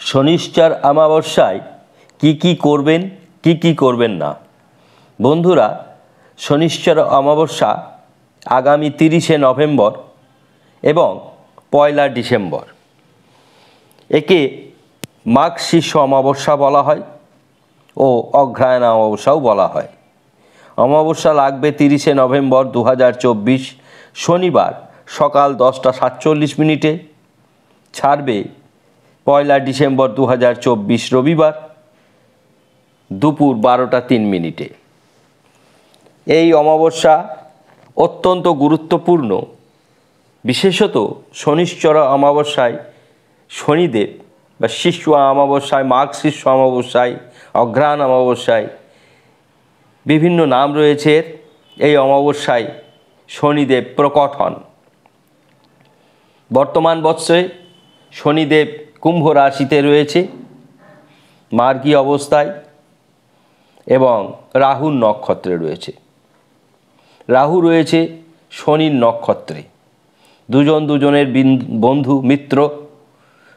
শনিশ্চর অমাবস্যায় কি করবেন কি করবেন না। বন্ধুরা, শনিশ্চর অমাবস্যা আগামী 30শে নভেম্বর এবং 1লা ডিসেম্বর। একে মাঘ শীর্ষ অমাবস্যা বলা হয় ও অগ্রহায়ণ অমাবস্যাও বলা হয়। অমাবস্যা লাগবে 30শে নভেম্বর 2024 শনিবার সকাল 10টা 47 ছাড়বে 1লা ডিসেম্বর 2024 রবিবার দুপুর 12টা 3। এই অমাবস্যা অত্যন্ত গুরুত্বপূর্ণ। বিশেষত শনিশ্চর অমাবস্যায় শনিদেব বা শীর্ষ অমাবস্যায়, মাঘ শীর্ষ অমাবস্যায়, অগ্রহায়ণ অমাবস্যায় বিভিন্ন নাম রয়েছে। এই অমাবস্যায় শনিদেব প্রকট হন। বর্তমান বৎসরে শনিদেব কুম্ভ রাশিতে রয়েছে মার্গী অবস্থায় এবং রাহুর নক্ষত্রে রয়েছে। রাহু রয়েছে শনির নক্ষত্রে, দুজনের বন্ধু মিত্র।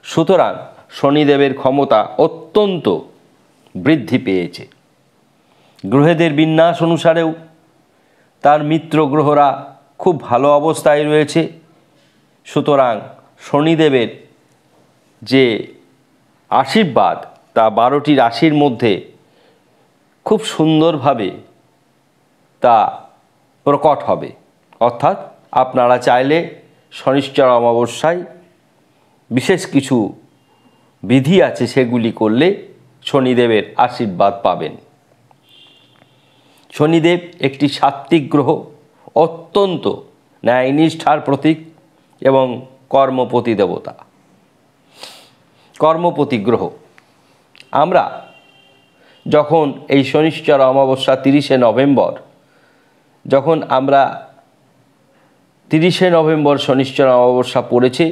সুতরাং শনিদেবের ক্ষমতা অত্যন্ত বৃদ্ধি পেয়েছে। গ্রহেদের বিন্যাস অনুসারেও তার মিত্র গ্রহরা খুব ভালো অবস্থায় রয়েছে। সুতরাং শনিদেবের যে আশীর্বাদ তা 12টি রাশির মধ্যে খুব সুন্দরভাবে তা প্রকট হবে। অর্থাৎ আপনারা চাইলে শনিশ্চর অমাবস্যায় বিশেষ কিছু বিধি আছে, সেগুলি করলে শনিদেবের আশীর্বাদ পাবেন। শনিদেব একটি সাত্ত্বিক গ্রহ, অত্যন্ত ন্যায়নিষ্ঠার প্রতীক এবং কর্মপতি দেবতা, কর্মপতি গ্রহ। আমরা যখন এই শনিশ্চর অমাবস্যা 30শে নভেম্বর, যখন আমরা 30শে নভেম্বর শনিশ্চর অমাবস্যা পড়েছে,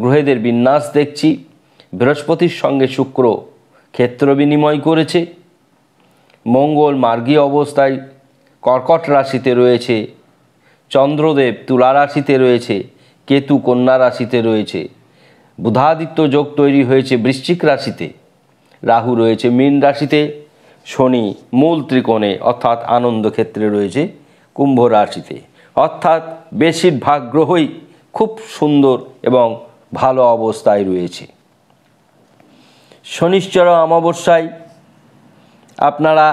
গ্রহেদের বিন্যাস দেখছি। বৃহস্পতির সঙ্গে শুক্র ক্ষেত্র বিনিময় করেছে, মঙ্গল মার্গী অবস্থায় কর্কট রাশিতে রয়েছে, চন্দ্রদেব তুলা রাশিতে রয়েছে, কেতু কন্যা রাশিতে রয়েছে, বুধাদিত্য যোগ তৈরি হয়েছে বৃশ্চিক রাশিতে, রাহু রয়েছে মীন রাশিতে, শনি মূল ত্রিকোণে অর্থাৎ আনন্দ ক্ষেত্রে রয়েছে কুম্ভ রাশিতে। অর্থাৎ বেশিরভাগ গ্রহই খুব সুন্দর এবং ভালো অবস্থায় রয়েছে। শনিশ্চর অমাবস্যায় আপনারা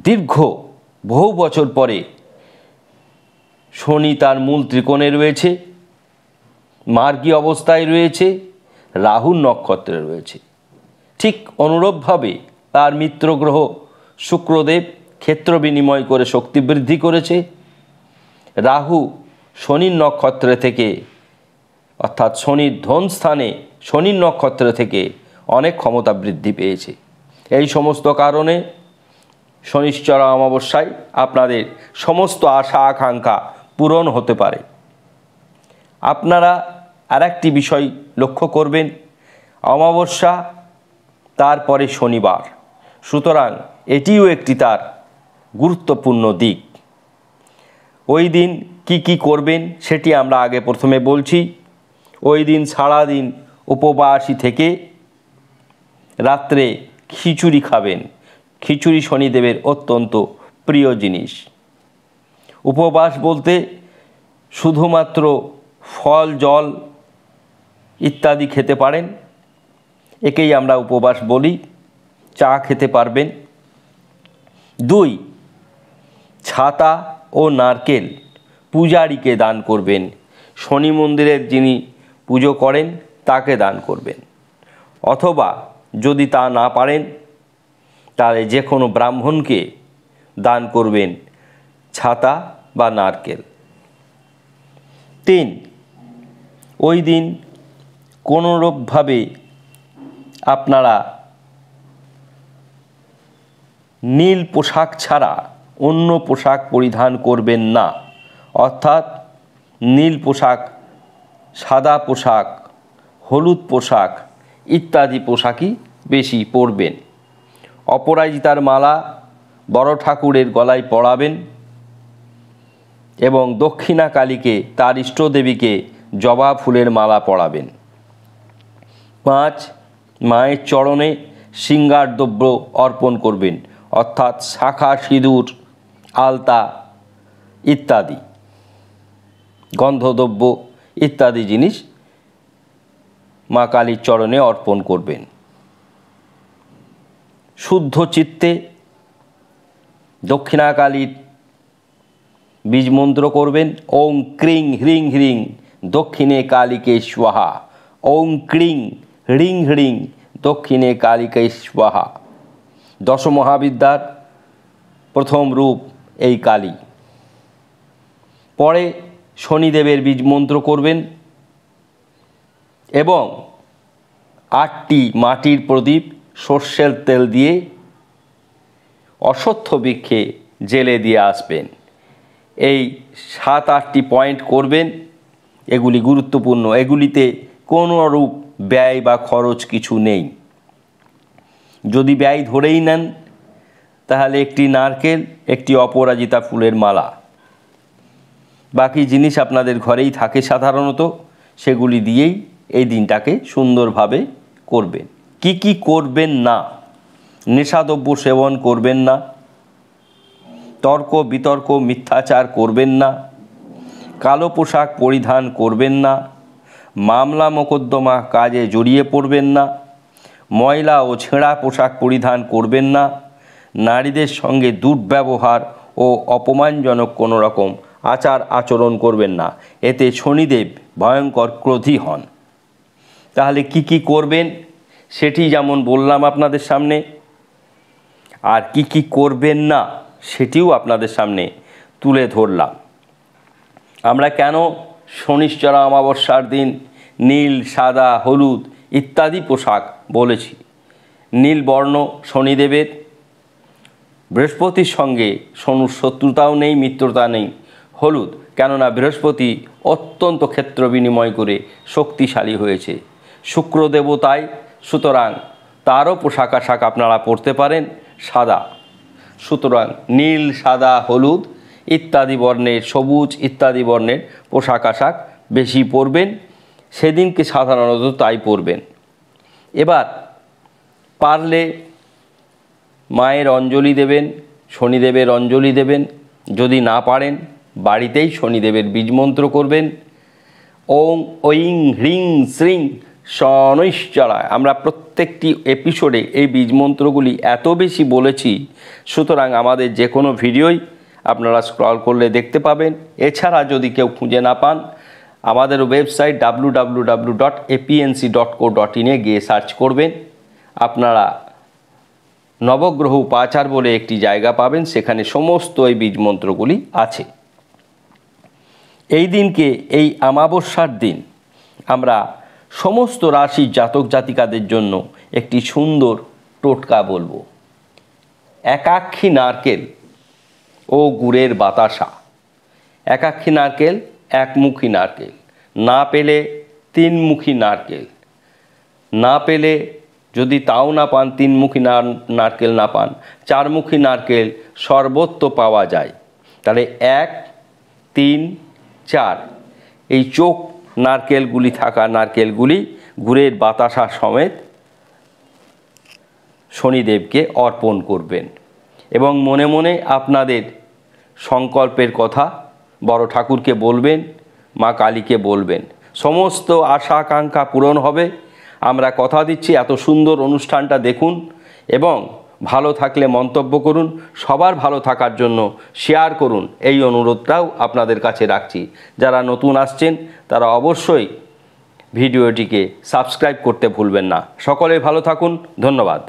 দীর্ঘ বহু বছর পরে শনি তার মূল ত্রিকোণে রয়েছে, মার্গী অবস্থায় রয়েছে, রাহুর নক্ষত্রে রয়েছে। ঠিক অনুরূপভাবে তার মিত্র গ্রহ শুক্রদেব ক্ষেত্র বিনিময় করে শক্তি বৃদ্ধি করেছে। রাহু শনির নক্ষত্রে থেকে অর্থাৎ শনির ধন স্থানে শনির নক্ষত্র থেকে অনেক ক্ষমতা বৃদ্ধি পেয়েছে। এই সমস্ত কারণে শনিশ্চর অমাবস্যায় আপনাদের সমস্ত আশা আকাঙ্ক্ষা পূরণ হতে পারে। আপনারা আরেকটি বিষয় লক্ষ্য করবেন, অমাবস্যা তারপরে শনিবার, সুতরাং এটিও একটি তার গুরুত্বপূর্ণ দিক। ওই দিন কি করবেন সেটি আমরা আগে প্রথমে বলছি। ওই দিন সারাদিন উপবাসী থেকে রাত্রে খিচুড়ি খাবেন। খিচুড়ি শনিদেবের অত্যন্ত প্রিয় জিনিস। উপবাস বলতে শুধুমাত্র ফল জল ইত্যাদি খেতে পারেন, একেই আমরা উপবাস বলি। চা খেতে পারবেন। 2, ছাতা ও নারকেল পূজারীকে দান করবেন। শনি মন্দিরের যিনি পুজো করেন তাকে দান করবেন, অথবা যদি তা না পারেন তাহলে যে কোনো ব্রাহ্মণকে দান করবেন ছাতা বা নারকেল। 3, ওই দিন কোনোরূপভাবে আপনারা নীল পোশাক ছাড়া অন্য পোশাক পরিধান করবেন না। অর্থাৎ নীল পোশাক, সাদা পোশাক, হলুদ পোশাক ইত্যাদি পোশাকই বেশি পরবেন। অপরাজিতার মালা বড় ঠাকুরের গলায় পরাবেন এবং দক্ষিণাকালীকে, তার ইষ্টদেবীকে জবা ফুলের মালা পরাবেন। 5 মায়ের চরণে শৃঙ্গার দ্রব্য অর্পণ করবেন, অর্থাৎ শাখা, সিঁদুর, আলতা ইত্যাদি, গন্ধদ্রব্য ইত্যাদি জিনিস মা কালীর চরণে অর্পণ করবেন। শুদ্ধ চিত্তে দক্ষিণাকালীর বীজমন্ত্র করবেন। ওং ক্রিং হ্রিং হ্রিং দক্ষিণে কালীকে স্বাহা। ওং ক্রিং হ্রিং হ্রিং দক্ষিণে কালীকে স্বাহা। দশমহাবিদ্যার প্রথম রূপ এই কালী। পরে শনিদেবের বীজমন্ত্র করবেন এবং 8টি মাটির প্রদীপ সর্ষের তেল দিয়ে অশ্বত্থ বৃক্ষে জেলে দিয়ে আসবেন। এই 7-8টি পয়েন্ট করবেন। এগুলি গুরুত্বপূর্ণ, এগুলিতে কোনো রূপ ব্যয় বা খরচ কিছু নেই। যদি ব্যয় ধরেই নেন তাহলে একটি নারকেল, একটি অপরাজিতা ফুলের মালা, বাকি জিনিস আপনাদের ঘরেই থাকে সাধারণত, সেগুলি দিয়েই এই দিনটাকে সুন্দরভাবে করবেন। কি কি করবেন না? নেশাদ্রব্য সেবন করবেন না, তর্ক বিতর্ক মিথ্যাচার করবেন না, কালো পোশাক পরিধান করবেন না, মামলা মোকদ্দমা কাজে জড়িয়ে পড়বেন না, ময়লা ও ছেঁড়া পোশাক পরিধান করবেন না, নারীদের সঙ্গে দুর্ব্যবহার ও অপমানজনক কোনো রকম আচার আচরণ করবেন না, এতে শনিদেব ভয়ঙ্কর ক্রোধী হন। তাহলে কি কি করবেন সেটি যেমন বললাম আপনাদের সামনে, আর কি কি করবেন না সেটিও আপনাদের সামনে তুলে ধরলাম। আমরা কেন শনিশ্চরা অমাবস্যার দিন নীল, সাদা, হলুদ ইত্যাদি পোশাক বলেছি? নীল বর্ণ শনিদেবের, বৃহস্পতির সঙ্গে শনুর শত্রুতাও নেই, মিত্রতা নেই। হলুদ কেননা বৃহস্পতি অত্যন্ত ক্ষেত্র বিনিময় করে শক্তিশালী হয়েছে শুক্র দেবতায়, সুতরাং তারও পোশাক আশাক আপনারা পরতে পারেন সাদা। সুতরাং নীল, সাদা, হলুদ ইত্যাদি বর্ণের, সবুজ ইত্যাদি বর্ণের পোশাক আশাক বেশি পরবেন, সেদিনকে সাধারণত তাই পরবেন। এবার পারলে মায়ের অঞ্জলি দেবেন, শনিদেবের অঞ্জলি দেবেন। যদি না পারেন বাড়িতেই শনিদেবের বীজমন্ত্র করবেন। ওং ঐং হ্রিং শ্রিং শনৈশ্চরায়। আমরা প্রত্যেকটি এপিসোডে এই বীজমন্ত্রগুলি এত বেশি বলেছি, সুতরাং আমাদের যে কোনো ভিডিওই আপনারা স্ক্রল করলে দেখতে পাবেন। এছাড়া যদি কেউ খুঁজে না পান, আমাদের ওয়েবসাইট www.apnc.co.in গিয়ে সার্চ করবেন, আপনারা নবগ্রহ উপাচার বলে একটি জায়গা পাবেন, সেখানে সমস্ত এই বীজমন্ত্রগুলি আছে। এই দিনকে, এই অমাবস্যার দিন, আমরা সমস্ত রাশির জাতক জাতিকাদের জন্য একটি সুন্দর টোটকা বলবো। একাক্ষী নারকেল ও গুড়ের বাতাসা। একাক্ষী নারকেল, একমুখী নারকেল, না পেলে 3মুখী নারকেল, না পেলে যদি তাও না পান, 3মুখী নারকেল না পান, 4মুখী নারকেল সর্বত্র পাওয়া যায়। তাহলে 1, 3, 4 এই চোখ নারকেলগুলি থাকা নারকেলগুলি গুড়ের বাতাসা সমেত শনিদেবকে অর্পণ করবেন এবং মনে মনে আপনাদের সংকল্পের কথা বড় ঠাকুরকে বলবেন, মা কালীকে বলবেন। সমস্ত আশা আকাঙ্ক্ষা পূরণ হবে। আমরা কথা দিচ্ছি, এত সুন্দর অনুষ্ঠানটা দেখুন এবং ভালো থাকলে মন্তব্য করুন, সবার ভালো থাকার জন্য শেয়ার করুন, এই অনুরোধটাও আপনাদের কাছে রাখছি। যারা নতুন আসছেন তারা অবশ্যই ভিডিওটিকে সাবস্ক্রাইব করতে ভুলবেন না। সকলে ভালো থাকুন, ধন্যবাদ।